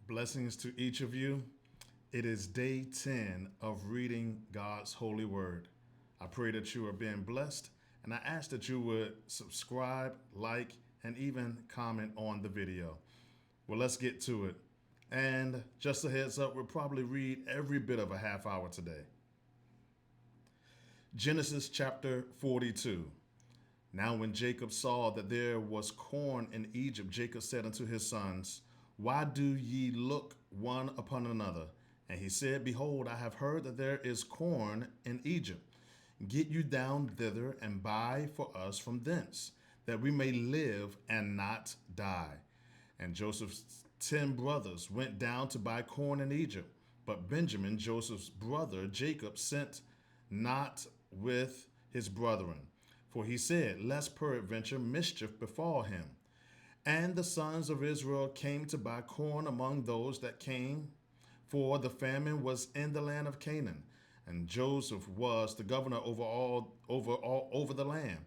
Blessings to each of you. It is day 10 of reading God's holy word. I pray that you are being blessed, and I ask that you would subscribe, like, and even comment on the video. Well, let's get to it. And just a heads up, we'll probably read every bit of a half hour today. Genesis chapter 42. Now, when Jacob saw that there was corn in Egypt, Jacob said unto his sons, Why do ye look one upon another? And he said, Behold, I have heard that there is corn in Egypt. Get you down thither and buy for us from thence, that we may live and not die. And Joseph's 10 brothers went down to buy corn in Egypt. But Benjamin, Joseph's brother, Jacob, sent not with his brethren. For he said, Lest peradventure mischief befall him. And the sons of Israel came to buy corn among those that came, for the famine was in the land of Canaan. And Joseph was the governor over the land.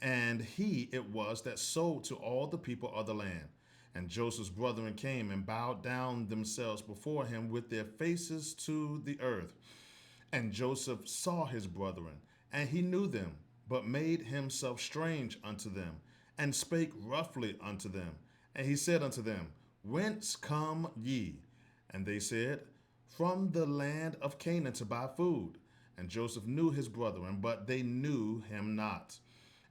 And he it was that sold to all the people of the land. And Joseph's brethren came and bowed down themselves before him with their faces to the earth. And Joseph saw his brethren, and he knew them, but made himself strange unto them, and spake roughly unto them. And he said unto them, Whence come ye? And they said, From the land of Canaan to buy food. And Joseph knew his brethren, but they knew him not.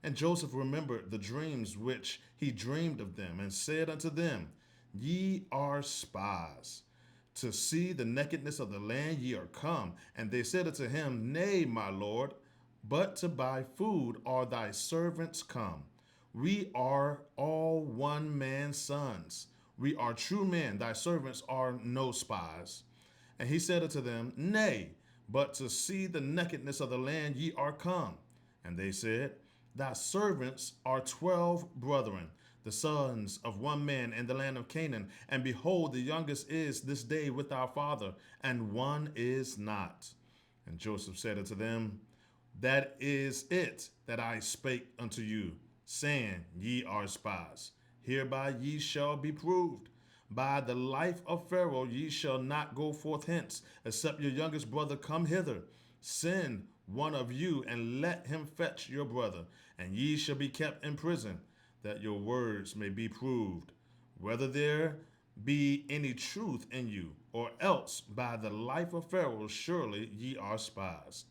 And Joseph remembered the dreams which he dreamed of them, and said unto them, Ye are spies. To see the nakedness of the land ye are come. And they said unto him, Nay, my lord, but to buy food are thy servants come. We are all one man's sons. We are true men. Thy servants are no spies. And he said unto them, Nay, but to see the nakedness of the land ye are come. And they said, Thy servants are 12 brethren, the sons of one man in the land of Canaan. And behold, the youngest is this day with our father, and one is not. And Joseph said unto them, That is it that I spake unto you, saying, Ye are spies. Hereby ye shall be proved. By the life of Pharaoh ye shall not go forth hence, except your youngest brother come hither. Send one of you, and let him fetch your brother, and ye shall be kept in prison, that your words may be proved, whether there be any truth in you, or else by the life of Pharaoh surely ye are spies.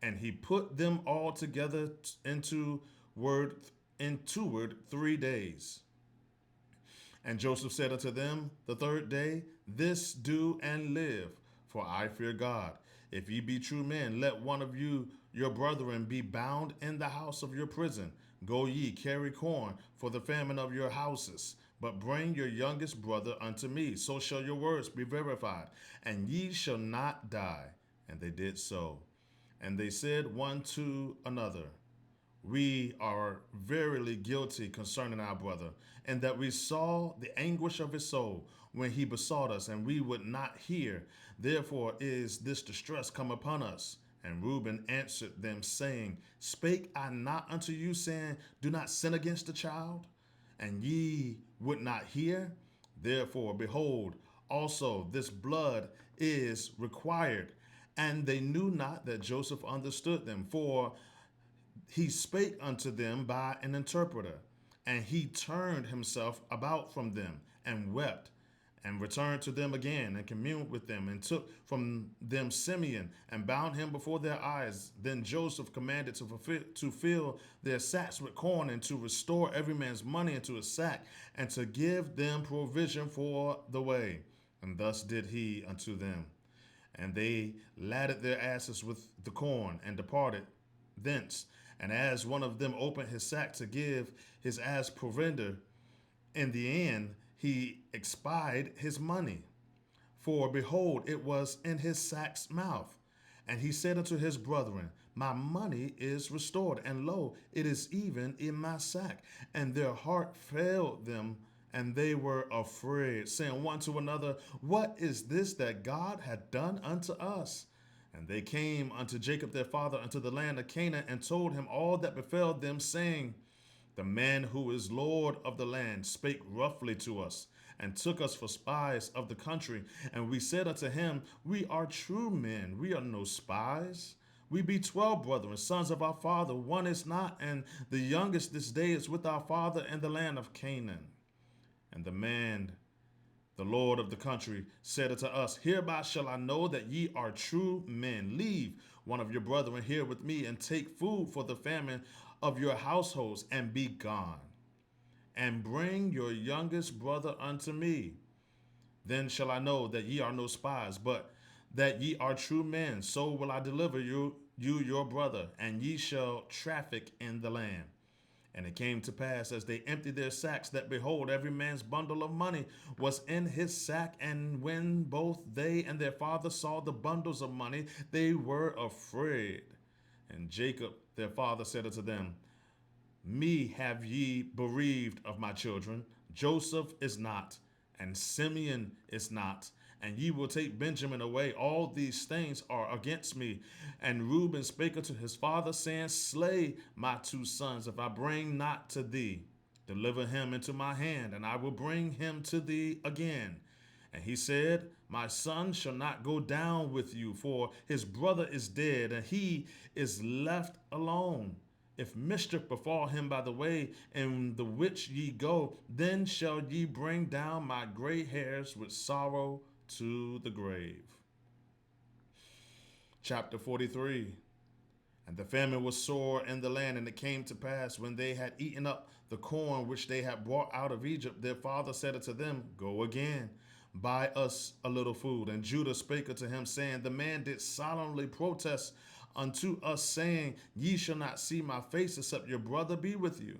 And he put them all together into ward 3 days. And Joseph said unto them the third day, This do and live, for I fear God. If ye be true men, let one of you, your brethren, be bound in the house of your prison. Go ye, carry corn for the famine of your houses, but bring your youngest brother unto me. So shall your words be verified, and ye shall not die. And they did so. And they said one to another, We are verily guilty concerning our brother, and that we saw the anguish of his soul when he besought us, and we would not hear. Therefore is this distress come upon us. And Reuben answered them, saying, Spake I not unto you, saying, Do not sin against the child? And ye would not hear? Therefore, behold, also this blood is required. And they knew not that Joseph understood them, for he spake unto them by an interpreter. And he turned himself about from them and wept, and returned to them again and communed with them, and took from them Simeon and bound him before their eyes. Then Joseph commanded to fill their sacks with corn, and to restore every man's money into his sack, and to give them provision for the way. And thus did he unto them. And they ladded their asses with the corn, and departed thence. And as one of them opened his sack to give his ass provender, in the end he espied his money. For behold, it was in his sack's mouth. And he said unto his brethren, My money is restored, and lo, it is even in my sack. And their heart failed them, and they were afraid, saying one to another, What is this that God hath done unto us? And they came unto Jacob their father unto the land of Canaan, and told him all that befell them, saying, The man who is Lord of the land spake roughly to us, and took us for spies of the country. And we said unto him, We are true men, we are no spies. We be 12 brethren, sons of our father. One is not, and the youngest this day is with our father in the land of Canaan. And the man, the Lord of the country, said unto us, Hereby shall I know that ye are true men. Leave one of your brethren here with me, and take food for the famine of your households, and be gone. And bring your youngest brother unto me. Then shall I know that ye are no spies, but that ye are true men. So will I deliver you your brother, and ye shall traffic in the land. And it came to pass, as they emptied their sacks, that behold, every man's bundle of money was in his sack. And when both they and their father saw the bundles of money, they were afraid. And Jacob their father said unto them, Me have ye bereaved of my children. Joseph is not, and Simeon is not, and ye will take Benjamin away. All these things are against me. And Reuben spake unto his father, saying, Slay my two sons, if I bring not to thee. Deliver him into my hand, and I will bring him to thee again. And he said, My son shall not go down with you, for his brother is dead, and he is left alone. If mischief befall him by the way in the which ye go, then shall ye bring down my gray hairs with sorrow to the grave. Chapter 43. And the famine was sore in the land, and it came to pass, when they had eaten up the corn which they had brought out of Egypt, their father said unto them, Go again, buy us a little food. And Judah spake unto him, saying, The man did solemnly protest unto us, saying, Ye shall not see my face, except your brother be with you.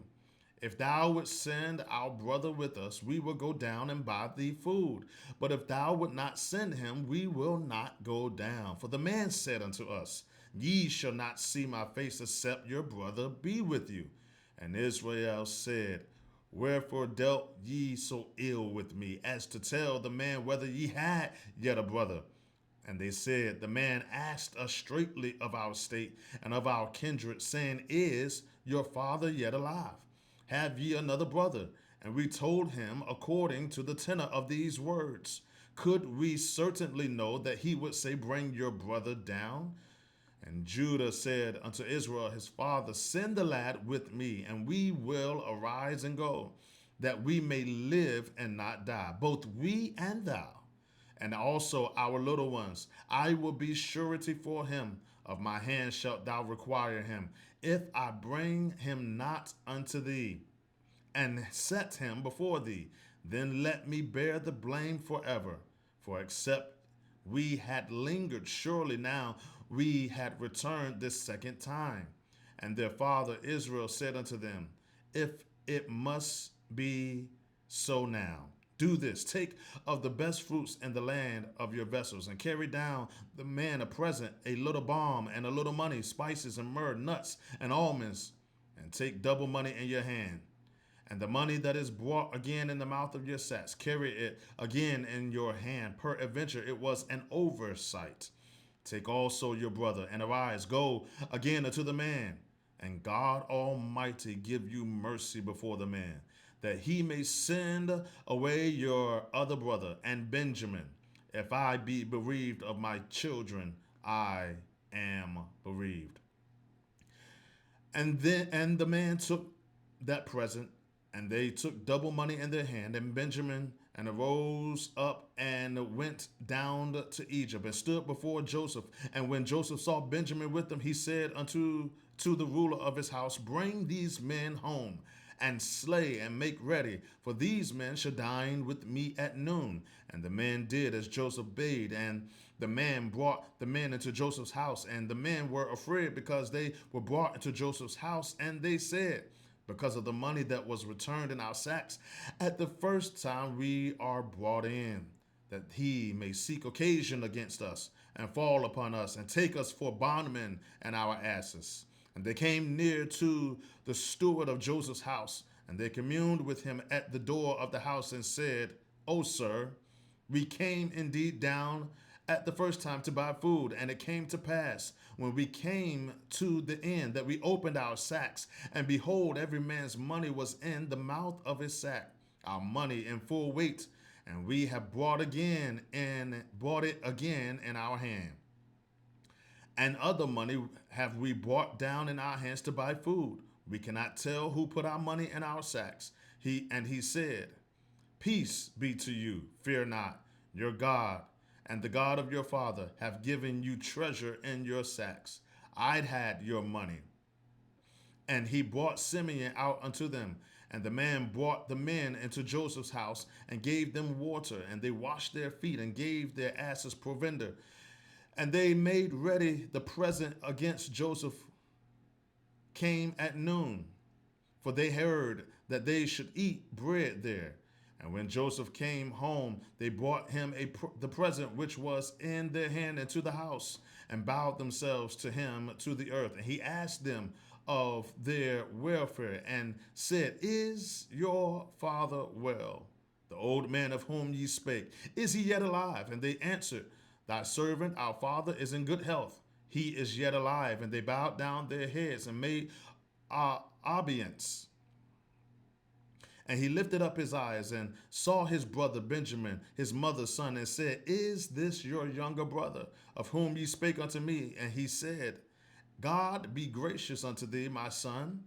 If thou wouldst send our brother with us, we will go down and buy thee food. But if thou wilt not send him, we will not go down. For the man said unto us, Ye shall not see my face, except your brother be with you. And Israel said, Wherefore dealt ye so ill with me, as to tell the man whether ye had yet a brother? And they said, The man asked us straitly of our state and of our kindred, saying, Is your father yet alive? Have ye another brother? And we told him according to the tenor of these words. Could we certainly know that he would say, Bring your brother down? And Judah said unto Israel his father, Send the lad with me, and we will arise and go, that we may live and not die, both we and thou, and also our little ones. I will be surety for him. Of my hand shalt thou require him, if I bring him not unto thee, and set him before thee. Then let me bear the blame forever. For except we had lingered, surely now we had returned this second time. And their father Israel said unto them, If it must be so now, do this: take of the best fruits in the land of your vessels, and carry down the man a present, a little balm, and a little money, spices and myrrh, nuts and almonds, and take double money in your hand. And the money that is brought again in the mouth of your sacks, carry it again in your hand. Peradventure it was an oversight. Take also your brother, and arise, go again unto the man, and God Almighty give you mercy before the man, that he may send away your other brother and Benjamin. If I be bereaved of my children, I am bereaved. And the man took that present, and they took double money in their hand, and Benjamin, and arose up and went down to Egypt, and stood before Joseph. And when Joseph saw Benjamin with them, he said unto the ruler of his house, Bring these men home, and slay and make ready, for these men shall dine with me at noon. And the men did as Joseph bade, and the man brought the men into Joseph's house. And the men were afraid, because they were brought into Joseph's house. And they said, Because of the money that was returned in our sacks at the first time we are brought in, that he may seek occasion against us, and fall upon us, and take us for bondmen and our asses. And they came near to the steward of Joseph's house, and they communed with him at the door of the house, and said, O sir, we came indeed down at the first time to buy food. And it came to pass, when we came to the end, that we opened our sacks, and behold, every man's money was in the mouth of his sack, our money in full weight. and we have brought it again in our hand. And other money have we brought down in our hands to buy food. We cannot tell who put our money in our sacks. He said, Peace be to you, fear not. Your God and the God of your father have given you treasure in your sacks. I'd had your money. And he brought Simeon out unto them. And the man brought the men into Joseph's house and gave them water. And they washed their feet and gave their asses provender. And they made ready the present against Joseph came at noon, for they heard that they should eat bread there. And when Joseph came home, they brought him the present which was in their hand into the house, and bowed themselves to him to the earth. And he asked them of their welfare, and said, Is your father well? The old man of whom ye spake, is he yet alive? And they answered, Thy servant, our father, is in good health. He is yet alive. And they bowed down their heads and made obeisance. And he lifted up his eyes and saw his brother Benjamin, his mother's son, and said, Is this your younger brother, of whom ye spake unto me? And he said, God be gracious unto thee, my son.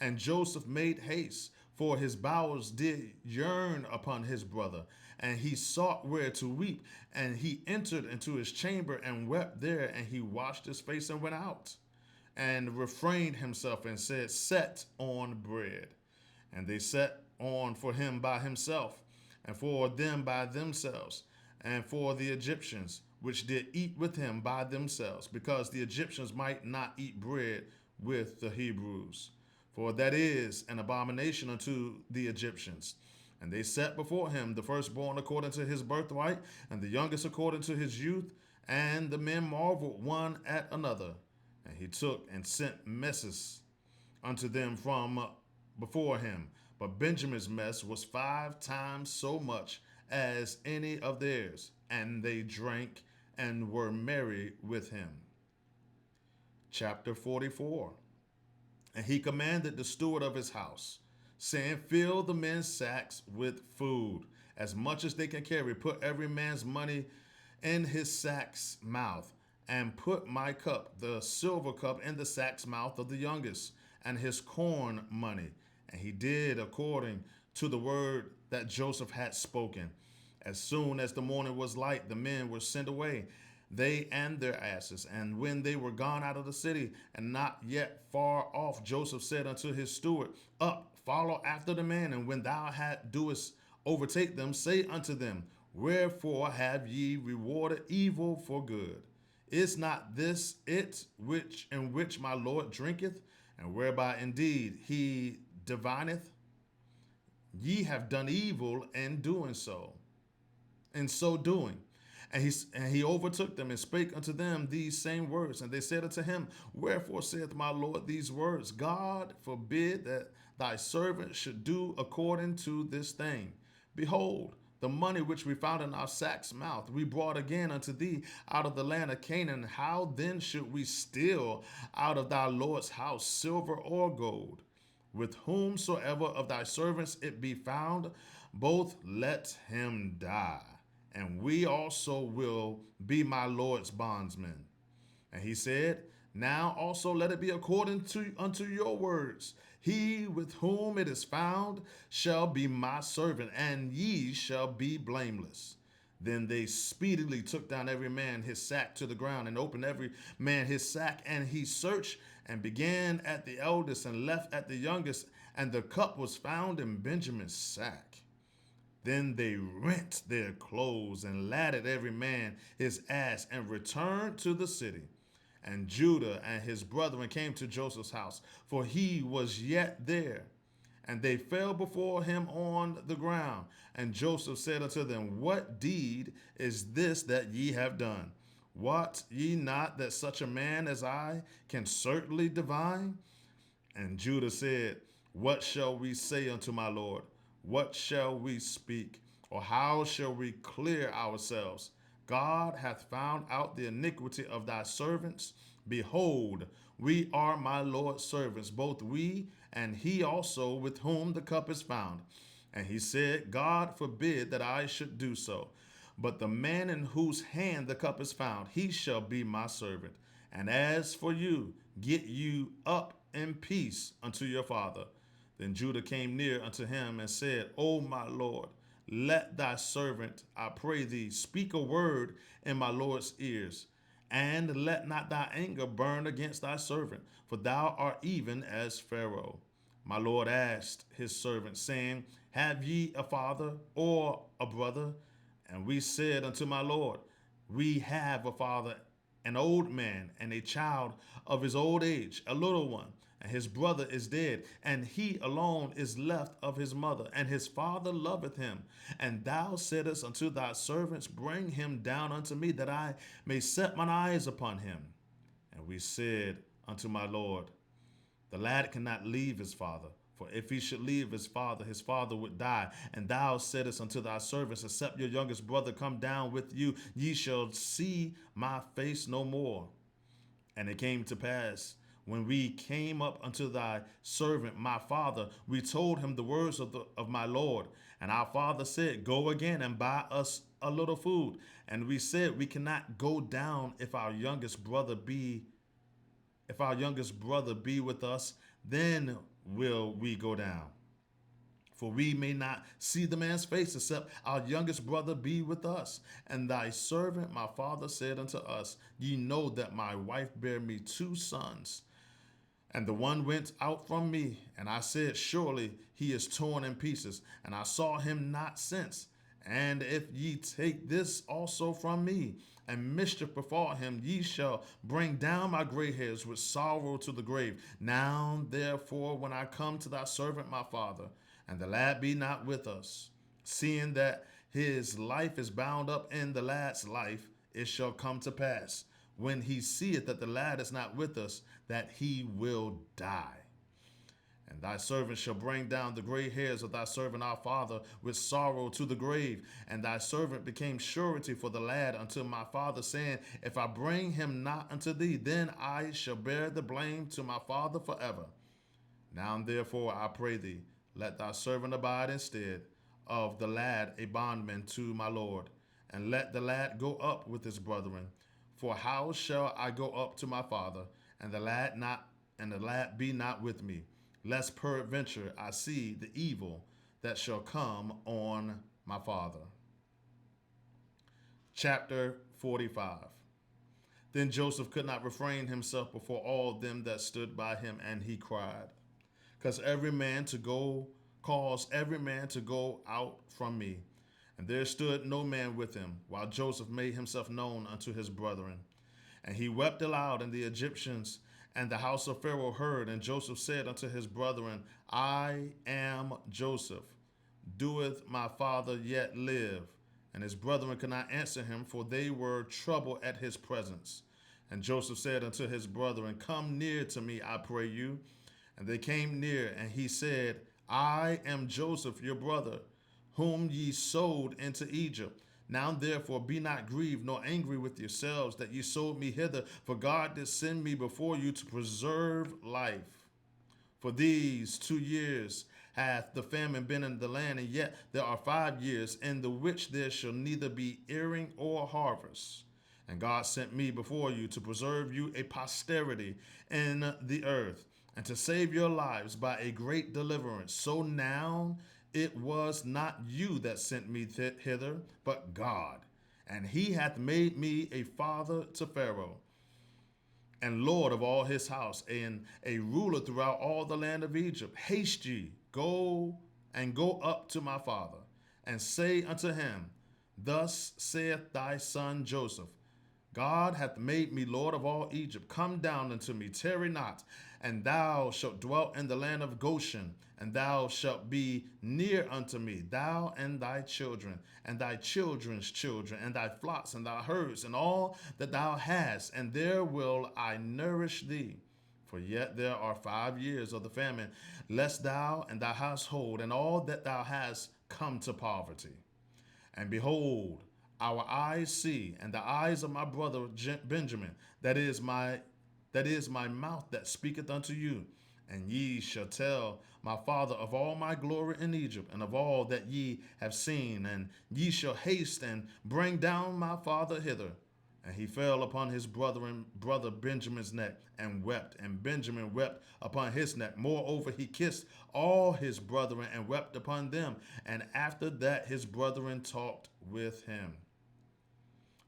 And Joseph made haste, for his bowels did yearn upon his brother. And he sought where to weep. And he entered into his chamber and wept there. And he washed his face and went out, and refrained himself and said, Set on bread. And they set on for him by himself, and for them by themselves, and for the Egyptians, which did eat with him by themselves, because the Egyptians might not eat bread with the Hebrews, for that is an abomination unto the Egyptians. And they set before him the firstborn according to his birthright, and the youngest according to his youth. And the men marveled one at another. And he took and sent messes unto them from before him. But Benjamin's mess was 5 times so much as any of theirs. And they drank and were merry with him. Chapter 44. And he commanded the steward of his house, saying, Fill the men's sacks with food, as much as they can carry. Put every man's money in his sack's mouth, and put my cup, the silver cup, in the sack's mouth of the youngest, and his corn money. And he did according to the word that Joseph had spoken. As soon as the morning was light, the men were sent away, they and their asses. And when they were gone out of the city, and not yet far off, Joseph said unto his steward, Up, follow after the men, and when thou doest overtake them, say unto them, Wherefore have ye rewarded evil for good? Is not this it which in which my Lord drinketh, and whereby indeed he divineth? Ye have done evil in doing so, in so doing. And he overtook them and spake unto them these same words. And they said unto him, Wherefore saith my Lord these words? God forbid that thy servant should do according to this thing. Behold, the money which we found in our sack's mouth, we brought again unto thee out of the land of Canaan. How then should we steal out of thy Lord's house silver or gold? With whomsoever of thy servants it be found, both let him die, and we also will be my Lord's bondsmen. And he said, Now also let it be according unto your words. He with whom it is found shall be my servant, and ye shall be blameless. Then they speedily took down every man his sack to the ground, and opened every man his sack, and he searched, and began at the eldest, and left at the youngest, and the cup was found in Benjamin's sack. Then they rent their clothes, and ladded every man his ass, and returned to the city. And Judah and his brethren came to Joseph's house, for he was yet there. And they fell before him on the ground. And Joseph said unto them, What deed is this that ye have done? Wot ye not that such a man as I can certainly divine? And Judah said, What shall we say unto my Lord? What shall we speak? Or how shall we clear ourselves? God hath found out the iniquity of thy servants. Behold, we are my Lord's servants, both we and he also with whom the cup is found. And he said, God forbid that I should do so. But the man in whose hand the cup is found, he shall be my servant. And as for you, get you up in peace unto your father. Then Judah came near unto him and said, O my Lord, let thy servant, I pray thee, speak a word in my Lord's ears. And let not thy anger burn against thy servant, for thou art even as Pharaoh. My Lord asked his servant, saying, Have ye a father or a brother? And we said unto my Lord, We have a father, an old man, and a child of his old age, a little one. And his brother is dead, and he alone is left of his mother, and his father loveth him. And thou saidst unto thy servants, Bring him down unto me, that I may set mine eyes upon him. And we said unto my Lord, The lad cannot leave his father, for if he should leave his father would die. And thou saidst unto thy servants, Except your youngest brother come down with you, ye shall see my face no more. And it came to pass, when we came up unto thy servant, my father, we told him the words of my Lord. And our father said, Go again and buy us a little food. And we said, We cannot go down if our youngest brother be with us, then will we go down. For we may not see the man's face, except our youngest brother be with us. And thy servant, my father, said unto us, Ye know that my wife bare me 2 sons. And the one went out from me, and I said, Surely he is torn in pieces, and I saw him not since. And if ye take this also from me, and mischief befall him, ye shall bring down my gray hairs with sorrow to the grave. Now, therefore, when I come to thy servant my father, and the lad be not with us, seeing that his life is bound up in the lad's life, it shall come to pass, when he seeth that the lad is not with us, that he will die. And thy servant shall bring down the gray hairs of thy servant our father with sorrow to the grave. And thy servant became surety for the lad unto my father, saying, If I bring him not unto thee, then I shall bear the blame to my father forever. Now therefore I pray thee, let thy servant abide instead of the lad a bondman to my Lord, and let the lad go up with his brethren. For how shall I go up to my father, and the lad be not with me, lest peradventure I see the evil that shall come on my father. Chapter 45. Then Joseph could not refrain himself before all them that stood by him, and he cried, Cause every man to go out from me. And there stood no man with him, while Joseph made himself known unto his brethren. And he wept aloud, and the Egyptians and the house of Pharaoh heard. And Joseph said unto his brethren, I am Joseph. Doeth my father yet live? And his brethren could not answer him, for they were troubled at his presence. And Joseph said unto his brethren, Come near to me, I pray you. And they came near, and he said, I am Joseph, your brother, whom ye sold into Egypt. Now therefore be not grieved nor angry with yourselves that ye sold me hither, for God did send me before you to preserve life. For these 2 years hath the famine been in the land, and yet there are 5 years in the which there shall neither be earing or harvest. And God sent me before you to preserve you a posterity in the earth, and to save your lives by a great deliverance. So now it was not you that sent me hither, but God. And he hath made me a father to Pharaoh, and Lord of all his house, and a ruler throughout all the land of Egypt. Haste ye, go up to my father, and say unto him, Thus saith thy son Joseph, God hath made me Lord of all Egypt. Come down unto me, tarry not, and thou shalt dwell in the land of Goshen, and thou shalt be near unto me, thou and thy children, and thy children's children, and thy flocks, and thy herds, and all that thou hast, and there will I nourish thee. For yet there are 5 years of the famine, lest thou and thy household, and all that thou hast, come to poverty. And behold, our eyes see, and the eyes of my brother Benjamin, that is my mouth that speaketh unto you. And ye shall tell my father of all my glory in Egypt, and of all that ye have seen, and ye shall haste and bring down my father hither. And he fell upon his brother Benjamin's neck and wept, and Benjamin wept upon his neck. Moreover, he kissed all his brethren and wept upon them. And after that his brethren talked with him.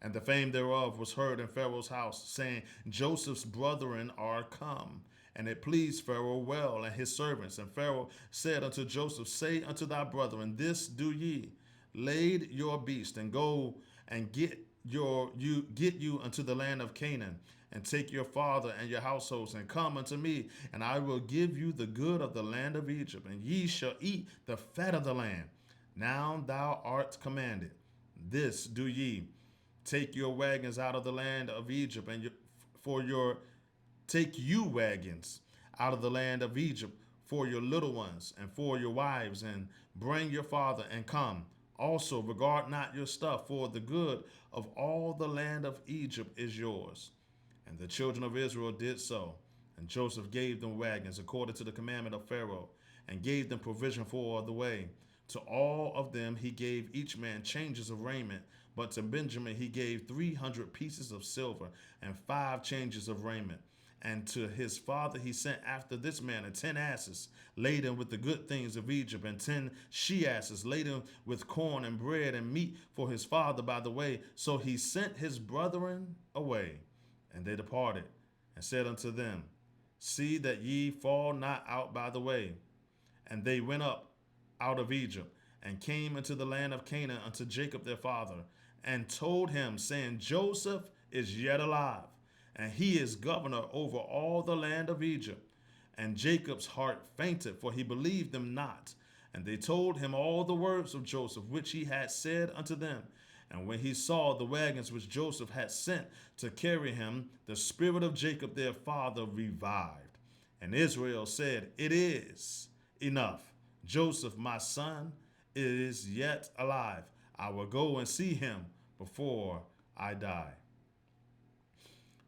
And the fame thereof was heard in Pharaoh's house, saying, Joseph's brethren are come. And it pleased Pharaoh well and his servants. And Pharaoh said unto Joseph, Say unto thy brethren, This do ye, lade your beast, and go and get you unto the land of Canaan, and take your father and your households, and come unto me, and I will give you the good of the land of Egypt, and ye shall eat the fat of the land. Now thou art commanded. This do ye. Take your wagons out of the land of Egypt, and take you wagons out of the land of Egypt for your little ones and for your wives, and bring your father and come. Also regard not your stuff, for the good of all the land of Egypt is yours. And the children of Israel did so. And Joseph gave them wagons according to the commandment of Pharaoh, and gave them provision for the way. To all of them he gave each man changes of raiment, but to Benjamin he gave 300 pieces of silver and 5 changes of raiment. And to his father he sent after this manner 10 asses laden with the good things of Egypt, and 10 she asses laden with corn and bread and meat for his father by the way. So he sent his brethren away, and they departed, and said unto them, See that ye fall not out by the way. And they went up out of Egypt, and came into the land of Canaan unto Jacob their father, and told him, saying, Joseph is yet alive, and he is governor over all the land of Egypt. And Jacob's heart fainted, for he believed them not. And they told him all the words of Joseph, which he had said unto them. And when he saw the wagons which Joseph had sent to carry him, the spirit of Jacob their father revived. And Israel said, It is enough. Joseph, my son, is yet alive. I will go and see him before I die.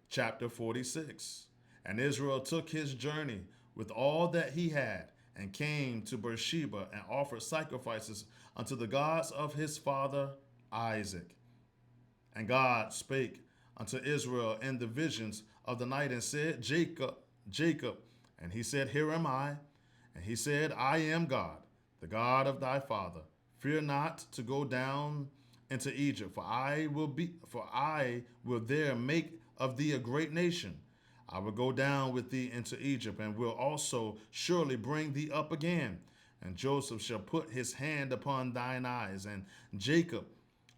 Chapter 46. And Israel took his journey with all that he had, and came to Beersheba, and offered sacrifices unto the gods of his father Isaac. And God spake unto Israel in the visions of the night, and said, Jacob, Jacob. And he said, Here am I. And he said, I am God, the God of thy father. Fear not to go down into Egypt, for I will there make of thee a great nation. I will go down with thee into Egypt, and will also surely bring thee up again. And Joseph shall put his hand upon thine eyes. And Jacob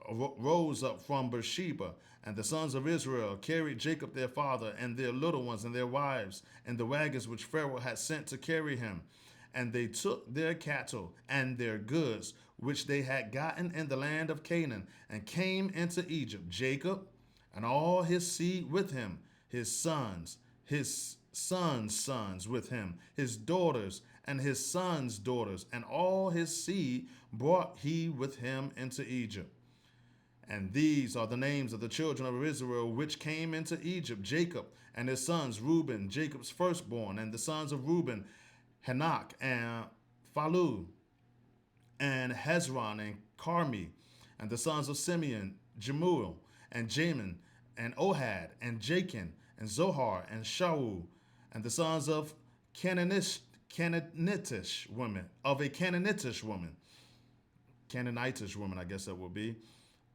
rose up from Beersheba, and the sons of Israel carried Jacob their father, and their little ones, and their wives, and the wagons which Pharaoh had sent to carry him. And they took their cattle and their goods, which they had gotten in the land of Canaan, and came into Egypt. Jacob and all his seed with him, his sons with him, his daughters and his sons' daughters, and all his seed brought he with him into Egypt. And these are the names of the children of Israel which came into Egypt: Jacob and his sons, Reuben, Jacob's firstborn, and the sons of Reuben, Hanok and Phalu, and Hezron and Carmi, and the sons of Simeon, Jemuel, and Jamin, and Ohad, and Jachin, and Zohar, and Shaul, and the sons of Canaanitish women, Canaanitish woman, I guess that will be.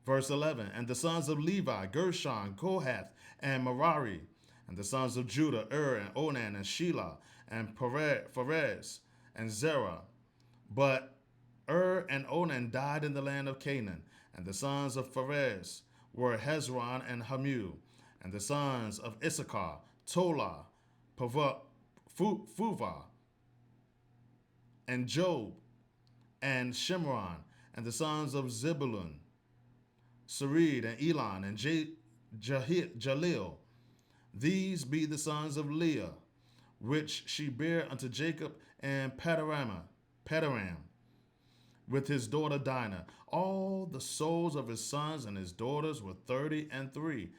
Verse 11, and the sons of Levi, Gershon, Kohath, and Merari, and the sons of Judah, and Onan, and Shelah, and Perez, and Zerah. But and Onan died in the land of Canaan, and the sons of Perez were Hezron and Hamul, and the sons of Issachar, Tola, Phuvah, and Job, and Shimron, and the sons of Zebulun, Sarid, and Elon, and Jalil. These be the sons of Leah, which she bare unto Jacob, and Padoram, with his daughter Dinah. All the souls of his sons and his daughters were 33.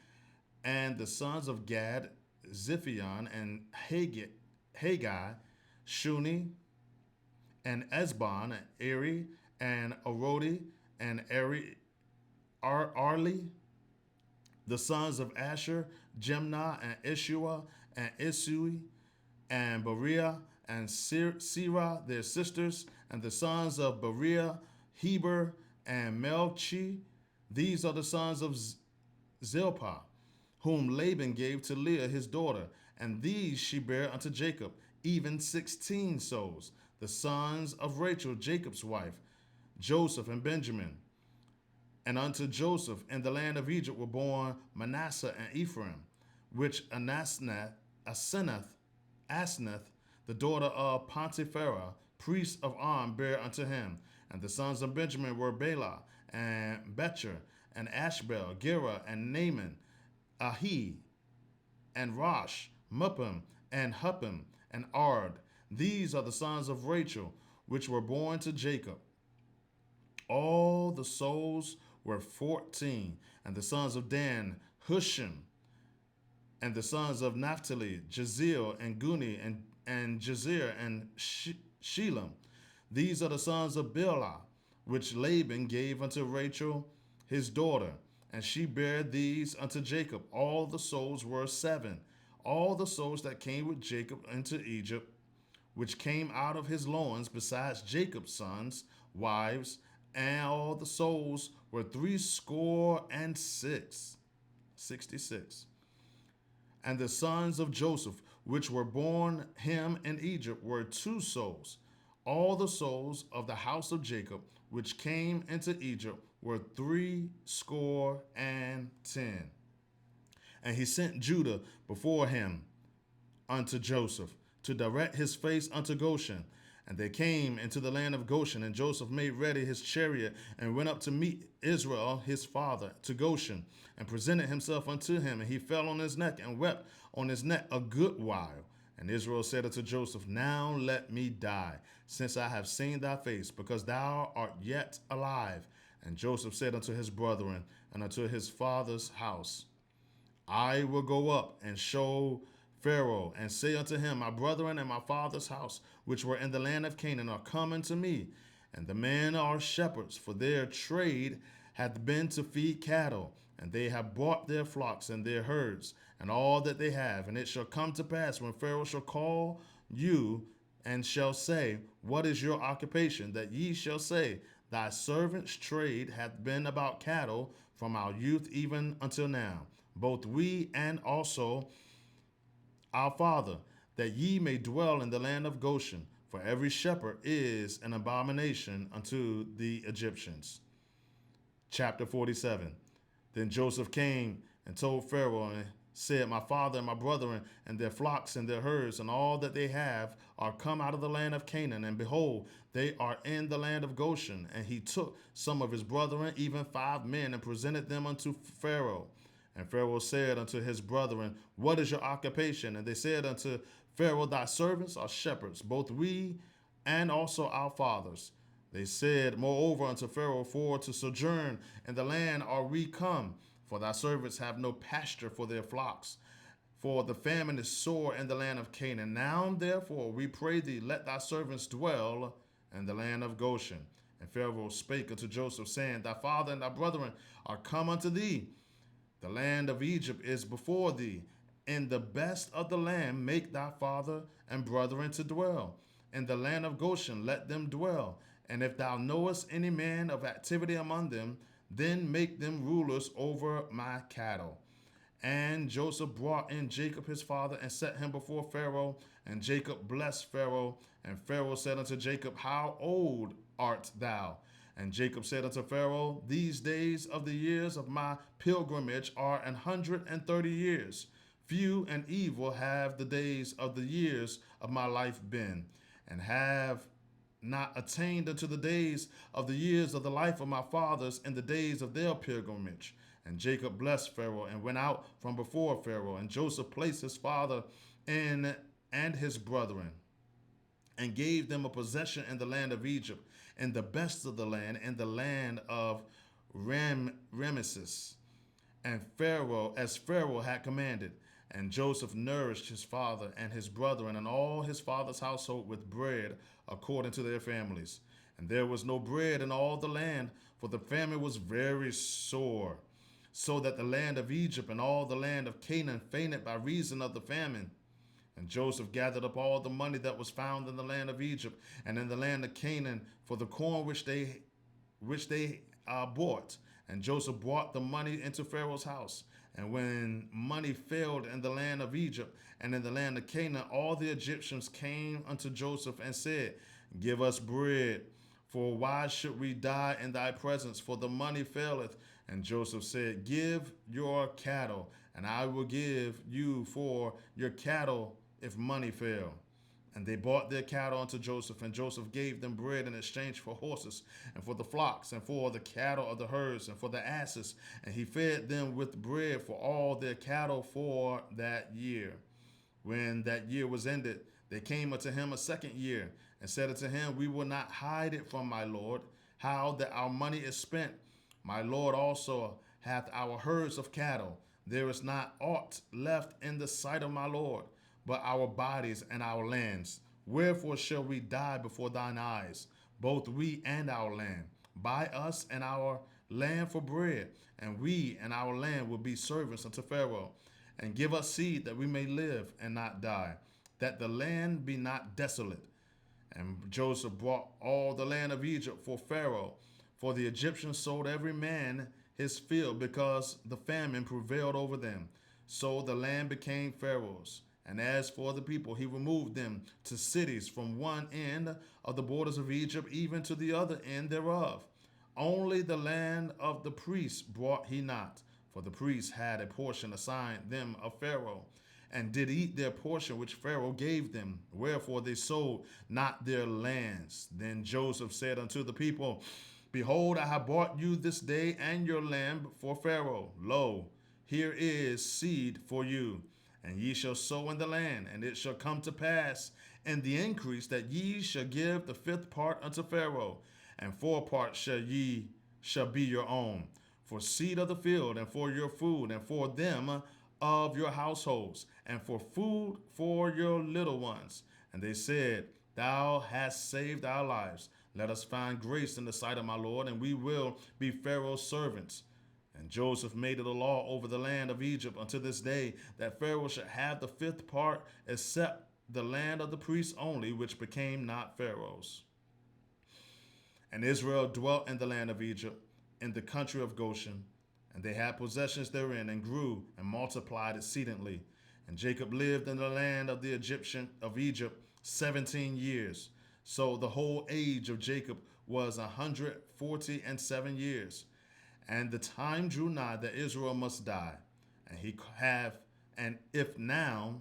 And the sons of Gad, Ziphion, and Haggai, Shuni, and Esbon, and Eri, and Arodi, and Arli, the sons of Asher, Jemnah, and Ishua, and Isui, and Beriah, and Sirah, their sisters, and the sons of Beriah, Heber, and Melchi. These are the sons of Zilpah, whom Laban gave to Leah his daughter, and these she bare unto Jacob, even 16 souls. The sons of Rachel, Jacob's wife, Joseph and Benjamin. And unto Joseph in the land of Egypt were born Manasseh and Ephraim, which Asenath, the daughter of Pontiphera, priest of On, bare unto him. And the sons of Benjamin were Bela, and Becher, and Ashbel, Gera, and Naaman, Ahi, and Rosh, Muppim, and Huppim, and Ard. These are the sons of Rachel, which were born to Jacob. All the souls were 14. And the sons of Dan, Hushim, and the sons of Naphtali, Jaziel, and Guni, and Jazer, and Shelam. These are the sons of Bilhah, which Laban gave unto Rachel his daughter, and she bare these unto Jacob. All the souls were 7. All the souls that came with Jacob into Egypt, which came out of his loins, besides Jacob's sons, wives, and all the souls were 66. And the sons of Joseph, which were born him in Egypt, were 2 souls. All the souls of the house of Jacob, which came into Egypt, were 60. And he sent Judah before him unto Joseph, to direct his face unto Goshen. And they came into the land of Goshen, and Joseph made ready his chariot, and went up to meet Israel his father to Goshen, and presented himself unto him. And he fell on his neck, and wept on his neck a good while. And Israel said unto Joseph, Now let me die, since I have seen thy face, because thou art yet alive. And Joseph said unto his brethren, and unto his father's house, I will go up and show Pharaoh, and say unto him, My brethren and my father's house, which were in the land of Canaan, are come unto me. And the men are shepherds, for their trade hath been to feed cattle. And they have bought their flocks and their herds, and all that they have. And it shall come to pass, when Pharaoh shall call you, and shall say, What is your occupation? That ye shall say, Thy servant's trade hath been about cattle from our youth even until now, both we and also our father, that ye may dwell in the land of Goshen, for every shepherd is an abomination unto the Egyptians. Chapter 47. Then Joseph came and told Pharaoh, and said, My father and my brethren, and their flocks and their herds, and all that they have, are come out of the land of Canaan, and behold, they are in the land of Goshen. And he took some of his brethren, even 5 men, and presented them unto Pharaoh. And Pharaoh said unto his brethren, What is your occupation? And they said unto Pharaoh, Thy servants are shepherds, both we and also our fathers. They said moreover unto Pharaoh, For to sojourn in the land are we come, for thy servants have no pasture for their flocks. For the famine is sore in the land of Canaan. Now therefore we pray thee, let thy servants dwell in the land of Goshen. And Pharaoh spake unto Joseph, saying, Thy father and thy brethren are come unto thee. The land of Egypt is before thee. In the best of the land make thy father and brethren to dwell. In the land of Goshen let them dwell. And if thou knowest any man of activity among them, then make them rulers over my cattle. And Joseph brought in Jacob his father, and set him before Pharaoh. And Jacob blessed Pharaoh. And Pharaoh said unto Jacob, How old art thou? And Jacob said unto Pharaoh, These days of the years of my pilgrimage are 130 years. Few and evil have the days of the years of my life been, and have not attained unto the days of the years of the life of my fathers in the days of their pilgrimage. And Jacob blessed Pharaoh, and went out from before Pharaoh. And Joseph placed his father in and his brethren, and gave them a possession in the land of Egypt, in the best of the land, in the land of Ramesses, and Pharaoh, as Pharaoh had commanded. And Joseph nourished his father and his brethren and all his father's household with bread according to their families. And there was no bread in all the land, for the famine was very sore, so that the land of Egypt and all the land of Canaan fainted by reason of the famine. And Joseph gathered up all the money that was found in the land of Egypt and in the land of Canaan for the corn which they bought. And Joseph brought the money into Pharaoh's house. And when money failed in the land of Egypt and in the land of Canaan, all the Egyptians came unto Joseph and said, Give us bread, for why should we die in thy presence? For the money faileth. And Joseph said, Give your cattle, and I will give you for your cattle if money fail. And they bought their cattle unto Joseph, and Joseph gave them bread in exchange for horses, and for the flocks, and for the cattle of the herds, and for the asses. And he fed them with bread for all their cattle for that year. When that year was ended, they came unto him a second year, and said unto him, We will not hide it from my lord, how that our money is spent. My lord also hath our herds of cattle. There is not aught left in the sight of my lord, but our bodies and our lands. Wherefore shall we die before thine eyes, both we and our land? Buy us and our land for bread, and we and our land will be servants unto Pharaoh. And give us seed that we may live and not die, that the land be not desolate. And Joseph brought all the land of Egypt for Pharaoh, for the Egyptians sold every man his field, because the famine prevailed over them. So the land became Pharaoh's. And as for the people, he removed them to cities from one end of the borders of Egypt even to the other end thereof. Only the land of the priests brought he not, for the priests had a portion assigned them of Pharaoh, and did eat their portion which Pharaoh gave them. Wherefore they sold not their lands. Then Joseph said unto the people, Behold, I have bought you this day and your land for Pharaoh. Lo, here is seed for you, and ye shall sow in the land, and it shall come to pass in the increase that ye shall give the fifth part unto Pharaoh, and 4 parts shall be your own, for seed of the field, and for your food, and for them of your households, and for food for your little ones. And they said, Thou hast saved our lives. Let us find grace in the sight of my Lord, and we will be Pharaoh's servants. And Joseph made it a law over the land of Egypt unto this day, that Pharaoh should have the fifth part, except the land of the priests only, which became not Pharaoh's. And Israel dwelt in the land of Egypt, in the country of Goshen, and they had possessions therein, and grew and multiplied exceedingly. And Jacob lived in the land of the Egypt 17 years. So the whole age of Jacob was 147 years. And the time drew nigh that Israel must die. And if now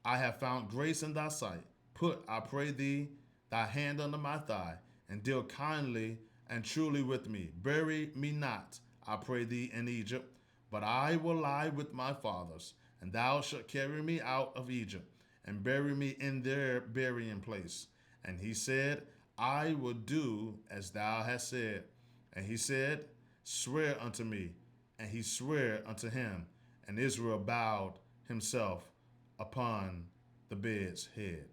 I have found grace in thy sight, put, I pray thee, thy hand under my thigh, and deal kindly and truly with me. Bury me not, I pray thee, in Egypt, but I will lie with my fathers, and thou shalt carry me out of Egypt, and bury me in their burying place. And he said, I will do as thou hast said. And he said, Swear unto me. And he sware unto him, and Israel bowed himself upon the bed's head.